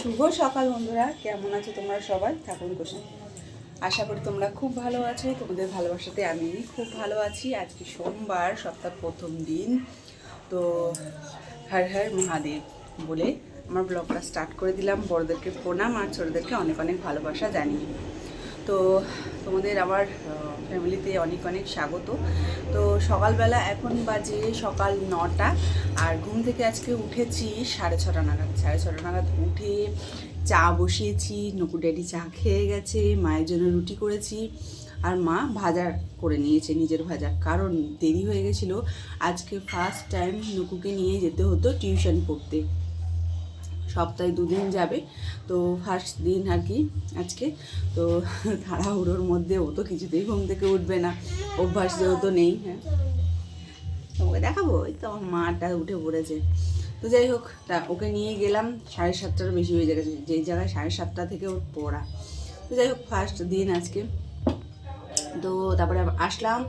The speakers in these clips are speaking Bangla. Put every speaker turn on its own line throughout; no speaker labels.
শুভ সকাল বন্ধুরা, কেমন আছো তোমরা সবাই? ঠাকুর কোশান, আশা করি তোমরা খুব ভালো আছো। তোমাদের ভালোবাসাতে আমি খুব ভালো আছি। আজকে সোমবার, সপ্তাহ প্রথম দিন। তো হর হর মহাদেব বলে আমার ব্লগটা স্টার্ট করে দিলাম। বড়দেরকে প্রণাম আর ছোটদেরকে অনেক অনেক ভালোবাসা জানিয়ে। তো তোমাদের আমার ফ্যামিলিতে অনেক অনেক স্বাগত। তো সকালবেলা এখন বাজে সকাল 9টা, আর ঘুম থেকে আজকে উঠেছি 6:30 নাগাদ। 6:30 নাগাদ উঠে চা বসিয়েছি। নকু ড্যাডি চা খেয়ে গেছে, মায়ের জন্য রুটি করেছি, আর মা ভাজা করে নিয়েছে, নিজের ভাজা, কারণ দেরি হয়ে গেছিলো। আজকে ফার্স্ট টাইম নকুকে নিয়ে যেতে হতো টিউশন পড়তে। সপ্তাহে 2 দিন যাবে, তো ফার্স্ট দিন আর কি আজকে। তো তাড়াহুড়োর মধ্যে ও তো কিছুতেই ঘুম থেকে উঠবে না, অভ্যাস যেহেতু নেই। হ্যাঁ, তোমাকে দেখাবো, ওই তো আমার মাটা উঠে পড়েছে। তো যাই হোক, তা ওকে নিয়ে গেলাম। 7:30টারও বেশি হয়ে গেছে, যেই জায়গায় 7:30 থেকে ওর পড়া। তো যাই হোক, ফার্স্ট দিন আজকে। তো তারপরে আসলাম,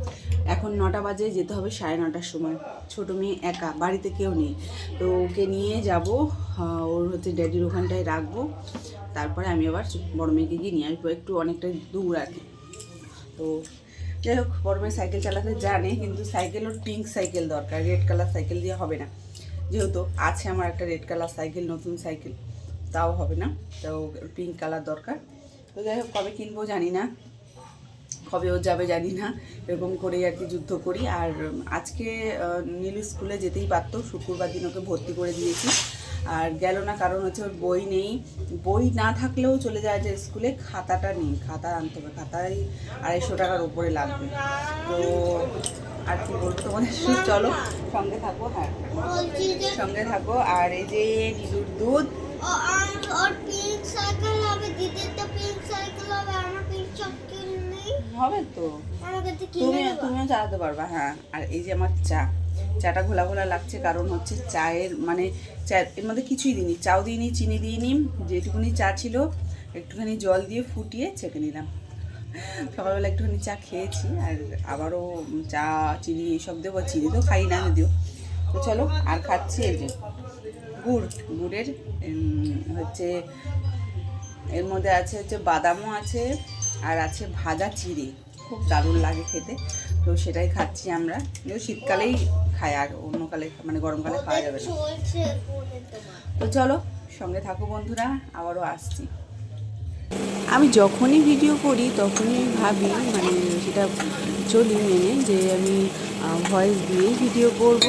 এখন 9টা বাজে, যেতে হবে 9:30টার সময়। ছোটো মেয়ে একা, বাড়িতে কেউ নেই, তো ওকে নিয়ে যাব। ওর হচ্ছে ড্যাডির ওখানটায় রাখবো, তারপরে আমি আবার বড় মেয়েকে গিয়ে নিয়ে আসবো। একটু অনেকটা দূর আর কি। তো যাই হোক, বড় মেয়ে সাইকেল চালাতে জানে, কিন্তু সাইকেল ওর পিঙ্ক সাইকেল দরকার, রেড কালার সাইকেল দিয়ে হবে না। যেহেতু আছে আমার একটা রেড কালার সাইকেল, নতুন সাইকেল, তাও হবে না, তো পিঙ্ক কালার দরকার। তো যাই হোক, কবে কিনবো জানি না, কবে ও যাবে জানি না, এরকম করেই আর কি যুদ্ধ করি। আর আজকে নীলু স্কুলে যেতেই পারতো, শুক্রবার দিন ওকে ভর্তি করে দিয়েছি, আর গেল না, কারণ হচ্ছে ওর বই নেই। বই না থাকলেও চলে যায় যে স্কুলে, খাতাটা নেই, খাতা আনতে হবে, খাতায় 250 টাকার উপরে লাগবে। তো আর কি বলবো তোমাদের, চলো সঙ্গে থাকো। হ্যাঁ, সঙ্গে থাকো। আর এই যে নীলুর দুধ, হবে তো, তুমিও চালাতে পারবা। হ্যাঁ, আর এই যে আমার চাটা ঘোলা ঘোলা লাগছে, কারণ হচ্ছে চায়ের মানে এর মধ্যে কিছুই দিইনি, চাও দিইনি, চিনি দিইনি, যেটুকুনি চা ছিল একটুখানি জল দিয়ে ফুটিয়ে ছেঁকে নিলাম। সকালবেলা একটুখানি চা খেয়েছি, আর আবারও চা চিনি এইসব দেবো। চিনি তো খাই না যদিও। তো চলো, আর খাচ্ছি এই যে গুড়ের হচ্ছে, এর মধ্যে আছে হচ্ছে বাদামও আছে, আর আছে ভাজা চিড়ে, খুব দারুণ লাগে খেতে। তো সেটাই খাচ্ছি আমরা। শীতকালেই খাই, আর অন্য কালে মানে গরমকালে খাওয়া যাবে না। তো চলো সঙ্গে থাকো বন্ধুরা, আবারও আসছি। আমি যখনই ভিডিও করি তখনই ভাবি, মানে সেটা চলি মেনে, যে আমি ভয়েস দিয়েই ভিডিও করব।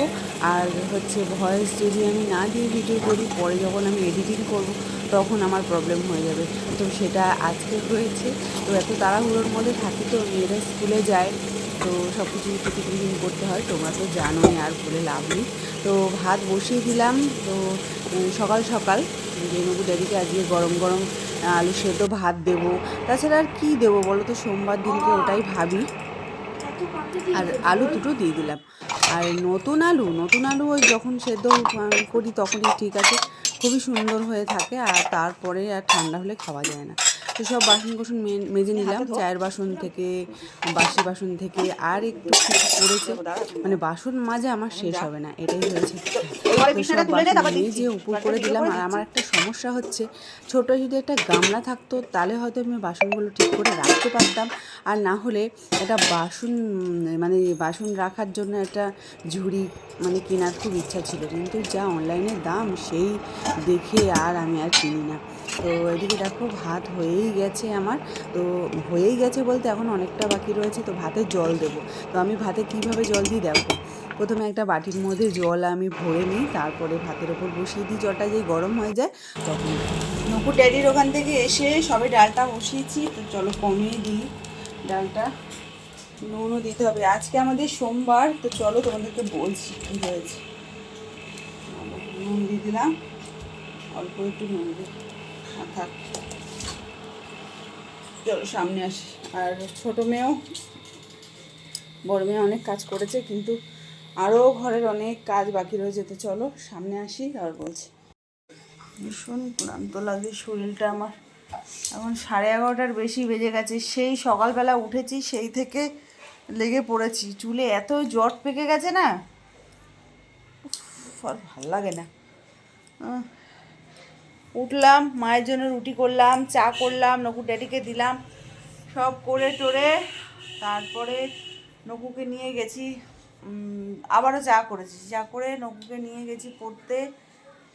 আর হচ্ছে ভয়েস যদি আমি না দিয়ে ভিডিও করি, পরে যখন আমি এডিটিং করব তখন আমার প্রবলেম হয়ে যাবে। তো সেটা আজকে হয়েছে। তো এত তাড়াহুড়োর মধ্যে থাকি, তো মেয়েরা স্কুলে যায়, তো সব কিছু টিফিন করতে হয়, তোমরা তো জানোই, আর বলে লাভ নেই। তো ভাত বসিয়ে দিলাম। তো সকাল সকাল রেনুবু ড্যাডিকে আজকে গরম গরম আলু সেদ্ধ ভাত দেবো। তাছাড়া আর কী দেবো বলো তো, সোমবার দিনকে ওটাই ভাবি। আর আলু দুটো দিয়ে দিলাম। আর নতুন আলু ওই যখন সেদ্ধ করি তখনই ঠিক আছে, খুবই সুন্দর হয়ে থাকে, আর তারপরে আর ঠান্ডা হলে খাওয়া যায় না। তো সব বাসন কোসন মেজে নিলাম, চায়ের বাসন থেকে, বাসি বাসন থেকে, আর একটু কিছু পড়েছে, মানে বাসন মাজা আমার শেষ হবে না, এটাই হয়েছে। তো সব বাসন মেজে উপর করে দিলাম। আর আমার একটা সমস্যা হচ্ছে, ছোটো যদি একটা গামলা থাকতো তাহলে হয়তো আমি বাসনগুলো ঠিক করে রাখতে পারতাম, আর না হলে একটা মানে বাসন রাখার জন্য একটা ঝুড়ি মানে কেনার খুব ইচ্ছা ছিল, কিন্তু যা অনলাইনে দাম, সেই দেখে আর আমি আর কিনি না। তো এদিকে দেখো, ভাত হয়েই গেছে আমার। তো হয়েই গেছে বলতে এখন অনেকটা বাকি রয়েছে। তো ভাতে জল দেবো। তো আমি ভাতে কীভাবে জল দিই দেখো, প্রথমে একটা বাটির মধ্যে জল আমি ভরে নিই, তারপরে ভাতের ওপর বসিয়ে দিই। জলটা যেই গরম হয়ে যায় তখন নকুর ড্যাডির ওখান থেকে এসে সবে ডালটা বসিয়েছি। তো চলো কমিয়ে দিই ডালটা, নুনও দিতে হবে। আজকে আমাদের সোমবার, তো চলো তোমাদেরকে বলছি কী হয়েছে। নুন দিয়ে দিলাম, অল্প একটু নুন দিই, থাক। চলো সামনে আসি। আর ছোটো মেয়েও, বড় মেয়ে অনেক কাজ করেছে, কিন্তু আরও ঘরের অনেক কাজ বাকি রয়েছে। তো চলো সামনে আসি আর বলছি। ভীষণ ক্লান্ত লাগে শরীরটা আমার, এখন 11:30টার বেশি বেজে গেছে। সেই সকালবেলা উঠেছি, সেই থেকে লেগে পড়েছি। চুলে এত জট পেকে গেছে না, আর ভাল লাগে না। উঠলাম, মায়ের জন্য রুটি করলাম, চা করলাম, নকু ড্যাডিকে দিলাম, সব করে টোরে তারপরে নকুকে নিয়ে গেছি, আবারও চা করেছি, চা করে নকুকে নিয়ে গেছি পড়তে।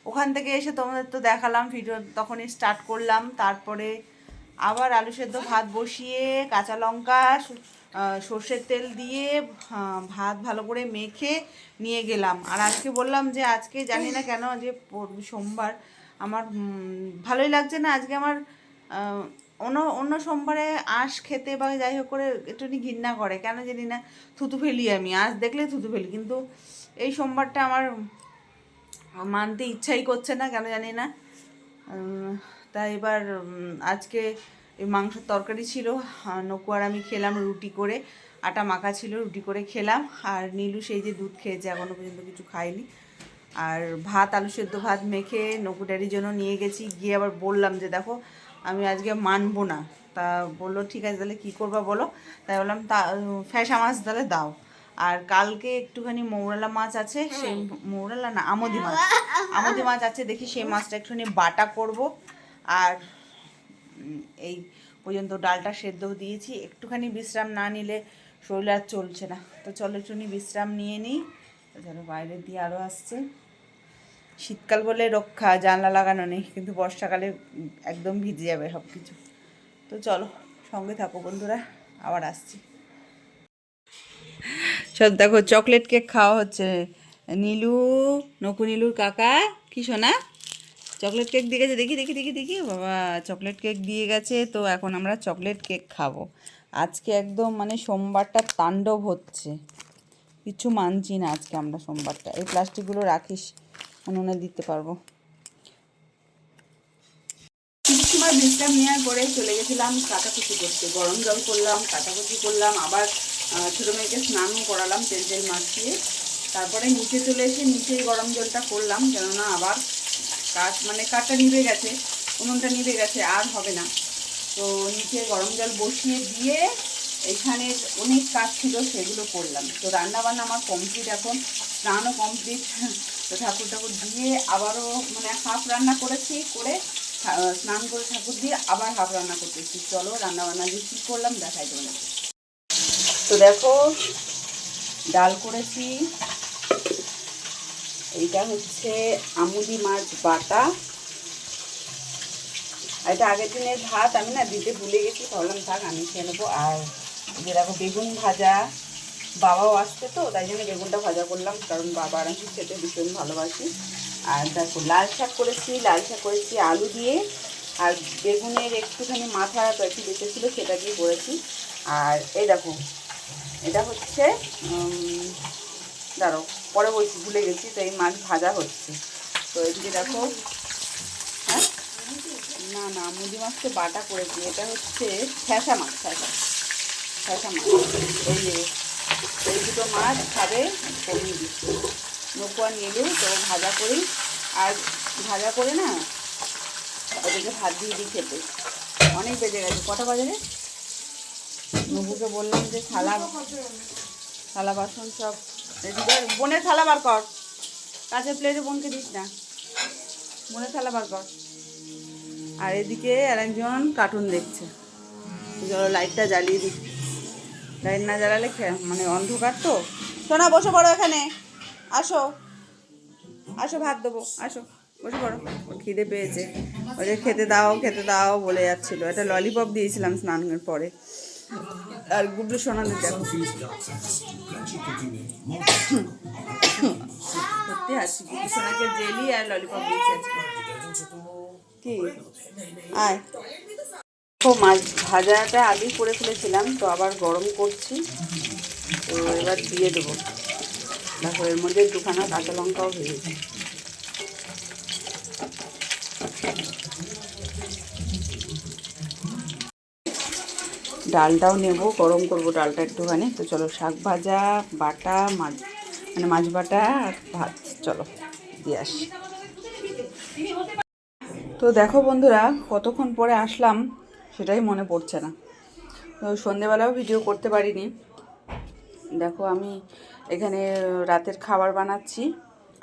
ওখান থেকে এসে তোমাদের তো দেখালাম ভিডিও, তখনই স্টার্ট করলাম। তারপরে আবার আলু সেদ্ধ ভাত বসিয়ে কাঁচা লঙ্কা সর্ষের তেল দিয়ে ভাত ভালো করে মেখে নিয়ে গেলাম। আর আজকে বললাম যে আজকে জানি না কেন যে সোমবার আমার ভালোই লাগছে না আজকে আমার। অন্য অন্য সোমবারে আঁশ খেতে বা যাই হোক করে একটুখানি ঘৃণা করে, কেন জানি না, থুতু ফেলি আমি, আঁশ দেখলে থুতু ফেলি। কিন্তু এই সোমবারটা আমার মানতে ইচ্ছাই করছে না, কেন জানি না। তাই এবার আজকে এই মাংসের তরকারি ছিল, নকু আর আমি খেলাম রুটি করে, আটা মাখা ছিল, রুটি করে খেলাম। আর নীলু সেই যে দুধ খেয়েছে, এখনও পর্যন্ত কিছু খায়নি। আর ভাত, আলু সেদ্ধ ভাত মেখে নকু ড্যাডির জন্য নিয়ে গেছি। গিয়ে আবার বললাম যে দেখো আমি আজকে মানবো না। তা বললো ঠিক আছে তাহলে কী করবা বলো। তাই বললাম তা ফ্যাসা মাছ তাহলে দাও। আর কালকে একটুখানি মৌরালা মাছ আছে, সেই মৌরালা না আমোদি মাছ আছে, দেখি সেই মাছটা একটুখানি বাটা করব। আর এই পর্যন্ত ডালটা সেদ্ধ দিয়েছি, একটুখানি বিশ্রাম না নিলে শরীর আর চলছে না। তো চলো একটুখানি বিশ্রাম নিয়ে নিই। চলো বাইরে দিয়ে আরও আসছে, শীতকাল বলে রক্ষা, জানলা লাগানো নেই, কিন্তু বর্ষাকালে একদম ভিজে যাবে সব কিছু। তো চলো সঙ্গে থাকো বন্ধুরা, আবার আসছি। সব দেখো চকলেট কেক খাওয়া হচ্ছে, নীলু, নকু নীলুর কাকা, কি শোনা চকলেট কেক দিয়ে গেছে, দেখি দেখি দেখি দেখি বাবা চকলেট কেক দিয়ে গেছে। তো এখন আমরা চকলেট কেক খাবো। আজকে একদম মানে সোমবারটা তাণ্ডব হচ্ছে, কিছু মানছি না আজকে আমরা সোমবারটা। এই প্লাস্টিকগুলো রাখিস, উনুনে দিতে পারবো। কিছু সময় বিশ্রাম নেওয়ার পরে চলে গেছিলাম কাটাকুচি করতে, গরম জল করলাম, কাটাকুচি করলাম, আবার ছোটো মেয়েকে স্নানও করালাম তেল মাখিয়ে। তারপরে নিচে চলে এসে নিচেই গরম জলটা করলাম, কেননা আবার কাঠটা নিভে গেছে, উনুনটা নিভে গেছে, আর হবে না। তো নিচে গরম জল বসিয়ে দিয়ে এখানে অনেক কাজ ছিল সেগুলো করলাম। তো রান্নাবান্না আমার কমপ্লিট, এখন স্নানও কমপ্লিট। তো ঠাকুর দিয়ে আবারও হাফ রান্না করেছি, করে স্নান করে ঠাকুর দিয়ে আবার হাফ রান্না করতেছি। চলো রান্নাবান্না দিয়ে কী করলাম দেখাই তোমাদের। তো দেখো ডাল করেছি, এইটা হচ্ছে আমুদি মাছ বাটা, এটা আগের দিনের ভাত, আমি না দিতে ভুলে গেছি, ভাবলাম থাক আমি খেয়ে নেবো। আর যে দেখো বেগুন ভাজা, বাবাও আসছে তো তাই জন্য বেগুনটা ভাজা করলাম, কারণ বাবা আর আমি খেতে ভীষণ ভালোবাসি। আর দেখো লাল শাক করেছি আলু দিয়ে, আর বেগুনের একটুখানি মাথা একটু বেঁচেছিল সেটা দিয়ে করেছি। আর এই দেখো এটা হচ্ছে দাঁড়াও পরে বলছি, ভুলে গেছি। তো এই মাছ ভাজা হচ্ছে। তো এদিকে দেখো, হ্যাঁ না মুদি মাছকে বাটা করেছি, এটা হচ্ছে ফ্যাসা মাছ। এই দুটো মাছ খাবে কমিয়ে দিচ্ছি, নকু আর নীলু। তো ভাজা করি, আর ভাজা করে না ওদেরকে ভাত দিয়ে দিই খেতে। অনেক বেজে গেছে, কটা বাজে রে? নকুকে বললাম যে থালা বাসন সব রেডি কর, বোনের থালা বার কর, কাঁচের প্লেটে বোনকে দিস না, বোনের থালা বার কর। আর এদিকে আরেকজন কার্টুন দেখছে। চলো লাইটটা জ্বালিয়ে দিই, লাইট না জ্বালালে অন্ধকার তো। শোনা বসে পড়ো এখানে, আসো ভাত দেবো, আসো বসে পড়ো। খিদে পেয়েছে, ওদের খেতে দাও বলে যাচ্ছিলো। এটা ললিপপ দিয়েছিলাম স্নানের পরে। আর গুবলু সোনাদের দেখো সত্যি আছি, গুবলু সোনাকে জেলি আর ললিপপ দিয়েছি আজকে। কি আয় মাছ ভাজাটা আগেই করে ফেলেছিলাম, তো আবার গরম করছি। তো এবার দিয়ে দেবো, দেখো এর মধ্যে দুখানা কাঁচা লঙ্কাও ভেজেছি। ডালটাও নেব, গরম করব ডালটা একটুখানি। তো চলো শাক ভাজা, বাটা মাছ বাটা আর ভাত, চলো দিয়ে আসি। তো দেখো বন্ধুরা কতক্ষণ পরে আসলাম সেটাই মনে পড়ছে না। তো সন্ধেবেলাও ভিডিও করতে পারিনি। দেখো আমি এখানে রাতের খাবার বানাচ্ছি,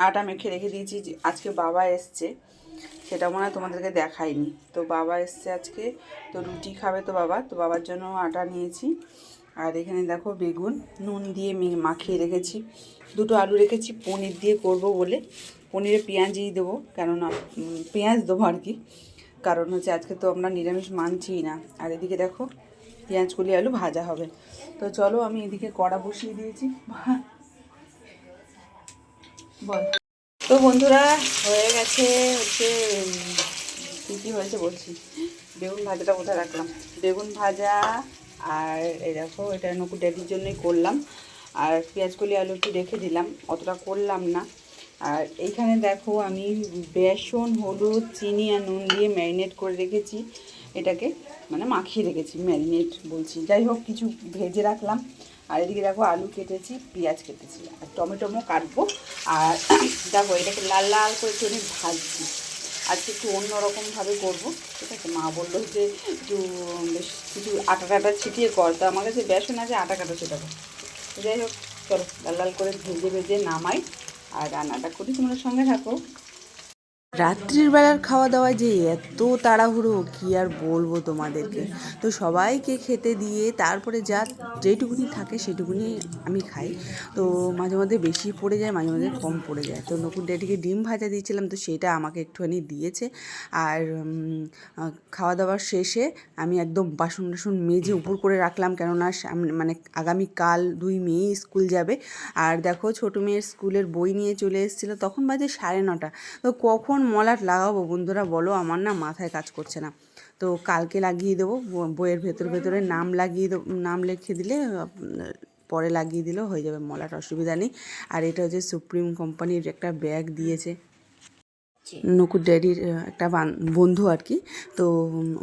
আটা মেখে রেখে দিয়েছি। আজকে বাবা এসছে, সেটা মনে হয় তোমাদেরকে দেখাইনি। তো বাবা এসছে আজকে, তো রুটি খাবে তো বাবা, তো বাবার জন্য আটা নিয়েছি। আর এখানে দেখো বেগুন নুন দিয়ে মাখিয়ে রেখেছি, দুটো আলু রেখেছি পনির দিয়ে করব বলে। পনিরে পেঁয়াজই দেবো, কেননা পেঁয়াজ দেবো আর কি, কারণ হচ্ছে আজকে তো আমরা নিরামিষ মানছিই না। আর এদিকে দেখো পেঁয়াজ কলি আলু ভাজা হবে। তো চলো আমি এদিকে কড়া বসিয়ে দিয়েছি। বল। তো বন্ধুরা হয়ে গেছে হচ্ছে কী কী হয়েছে বলছি। বেগুন ভাজাটা কোথায় রাখলাম, বেগুন ভাজা। আর এই দেখো এটা নকু ড্যাডির জন্যই করলাম। আর পেঁয়াজ কলি আলু একটু রেখে দিলাম, অতটা করলাম না। আর এইখানে দেখো আমি বেসন হলুদ চিনি আর নুন দিয়ে ম্যারিনেট করে রেখেছি এটাকে, মানে মাখিয়ে রেখেছি, ম্যারিনেট বলছি, যাই হোক কিছু ভেজে রাখলাম। আর এদিকে দেখো আলু কেটেছি, পেঁয়াজ কেটেছি, আর টমেটোমও কাটবো। আর দেখো এটাকে লাল লাল করে চলে ভাজছি। আজকে একটু অন্যরকমভাবে করবো, ঠিক আছে। মা বললো যে একটু বেশ কিছু আটা টাটা ছিটিয়ে কর, তো আমার কাছে বেসন আছে, আটা কাটা ছেটাবো। তো যাই হোক চলো লাল লাল করে ভেজে ভেজে নামাই আর রান্নাটা করি, তোমরা সঙ্গে থাকো। রাত্রির বেলার খাওয়া দাওয়ায় যে এত তাড়াহুড়ো কি আর বলবো তোমাদেরকে। তো সবাইকে খেতে দিয়ে তারপরে যেটুকুনি থাকে সেটুকুনি আমি খাই। তো মাঝে মধ্যে বেশি পড়ে যায়, মাঝে মাঝে কম পড়ে যায়। তো নকুন ড্যাডিকে ডিম ভাজা দিয়েছিলাম, তো সেটা আমাকে একটুখানি দিয়েছে। আর খাওয়া দাওয়ার শেষে আমি একদম বাসন টাসন মেজে উপর করে রাখলাম, কেননা মানে আগামীকাল 2 মেয়ে স্কুল যাবে। আর দেখো ছোটো মেয়ের স্কুলের বই নিয়ে চলে এসেছিলো, তখন বাজে 9:30। তো কখন মলাট লাগাবো বন্ধুরা বলো, আমার না মাথায় কাজ করছে না। তো কালকে লাগিয়ে দেবো, বইয়ের ভেতরে নাম লাগিয়ে দেবো, নাম লিখে দিলে পরে লাগিয়ে দিলেও হয়ে যাবে, মলাট অসুবিধা নেই। আর এটা হচ্ছে সুপ্রিম কোম্পানির একটা ব্যাগ দিয়েছে নকুর ড্যাডির একটা বন্ধু আর কি। তো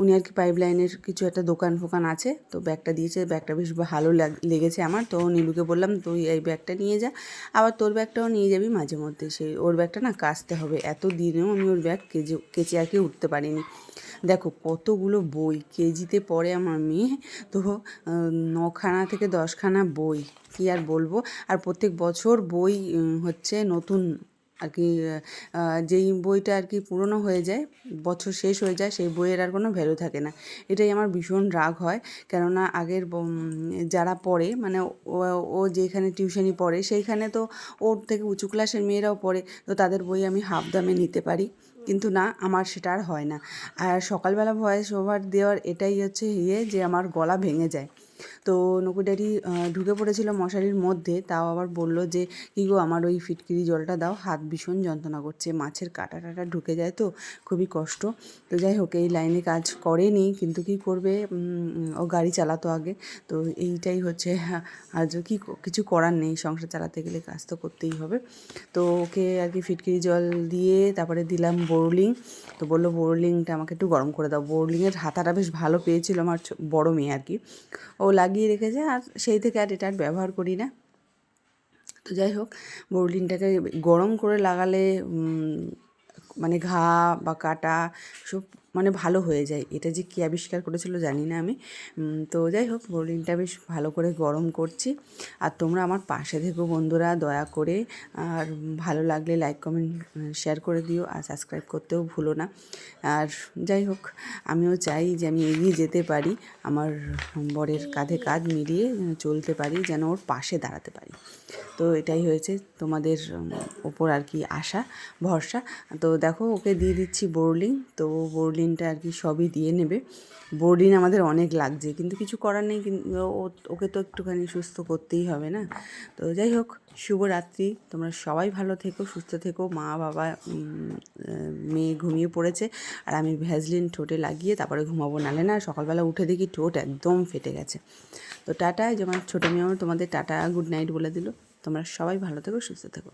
উনি আর কি পাইপলাইনের কিছু একটা দোকান ফোকান আছে, তো ব্যাগটা দিয়েছে, ব্যাগটা বেশ ভালো লেগেছে আমার। তো নীলুকে বললাম তুই এই ব্যাগটা নিয়ে যা, আবার তোর ব্যাগটাও নিয়ে যাবি মাঝে মধ্যে। সেই ওর ব্যাগটা না কাচতে হবে, এত দিনেও আমি ওর ব্যাগ কেচে আর কি উঠতে পারিনি। দেখো কতগুলো বই, কেজিতে পড়ে আমার মেয়ে, তো 9খানা থেকে 10খানা বই, কী আর বলবো। আর প্রত্যেক বছর বই হচ্ছে নতুন আর কি, যেই বইটা আর কি পুরনো হয়ে যায়, বছর শেষ হয়ে যায়, সেই বইয়ের আর কোনো ভ্যালু থাকে না। এটাই আমার ভীষণ রাগ হয়, কেননা আগের যারা পড়ে, মানে ও যেখানে টিউশনি পড়ে সেইখানে তো ওর থেকে উঁচু ক্লাসের মেয়েরাও পড়ে, তো তাদের বই আমি হাফ দামে নিতে পারি। কিন্তু না, আমার সেটা আর হয় না। আর সকালবেলা ভয়েস ওভার দেওয়ার এটাই হচ্ছে যে আমার গলা ভেঙে যায়। তো নকু ড্যাডি ঢুকে পড়েছিল মশারির মধ্যে, তাও আবার বলল যে কী গো আমার ওই ফিটকিরি জলটা দাও, হাত ভীষণ যন্ত্রণা করছে, মাছের কাঁটা টাটা ঢুকে যায় তো খুবই কষ্ট। তো যাই হোক এই লাইনে কাজ করেনি, কিন্তু কি করবে, ও গাড়ি চালাতো আগে, তো এইটাই হচ্ছে আজও কিছু করার নেই, সংসার চালাতে গেলে কাজ তো করতেই হবে। তো ওকে আর কি ফিটকিরি জল দিয়ে তারপরে দিলাম বোরলিং। তো বললো বোরলিংটা আমাকে একটু গরম করে দাও। বোরলিংয়ের হাতাটা বেশ ভালো পেয়েছিল আমার বড় মেয়ে আর কি, ও লাগিয়ে রেখেছে, আর সেই থেকে আর এটা আর ব্যবহার করি না। তো যাই হোক বোরলিনটাকে গরম করে লাগালে মানে ঘা বা কাটা সব মানে ভালো হয়ে যায়। এটা যে কী আবিষ্কার করেছিল জানি না আমি। তো যাই হোক বোরলিনটা বেশ ভালো করে গরম করছি। আর তোমরা আমার পাশে থেকো বন্ধুরা দয়া করে, আর ভালো লাগলে লাইক কমেন্ট শেয়ার করে দিও, আর সাবস্ক্রাইব করতেও ভুলো না। আর যাই হোক আমিও চাই যে আমি এগিয়ে যেতে পারি, আমার বরের কাঁধে কাঁধ মিলিয়ে চলতে পারি, যেন ওর পাশে দাঁড়াতে পারি। তো এটাই হয়েছে তোমাদের ওপর আর কি আশা ভরসা। তো দেখো ওকে দিয়ে দিচ্ছি বোরলিন, তো বোরলিনটা আর কি সবই দিয়ে নেবে। বোরলিন আমাদের অনেক লাগছে, কিন্তু কিছু করার নেই, কিন্তু ওকে তো একটুখানি সুস্থ করতেই হবে না। তো যাই হোক শুভরাত্রি, তোমরা সবাই ভালো থেকো, সুস্থ থেকো। মা বাবা মেয়ে ঘুমিয়ে পড়েছে, আর আমি ভ্যাসলিন ঠোঁটে লাগিয়ে তারপরে ঘুমাবো, নালে না সকালবেলা উঠে দেখি ঠোঁট একদম ফেটে গেছে। তো টাটা, যেমন ছোটো মেয়েও তোমাদের টাটা গুড নাইট বলে দিল। তোমরা সবাই ভালো থেকো, সুস্থ থেকো।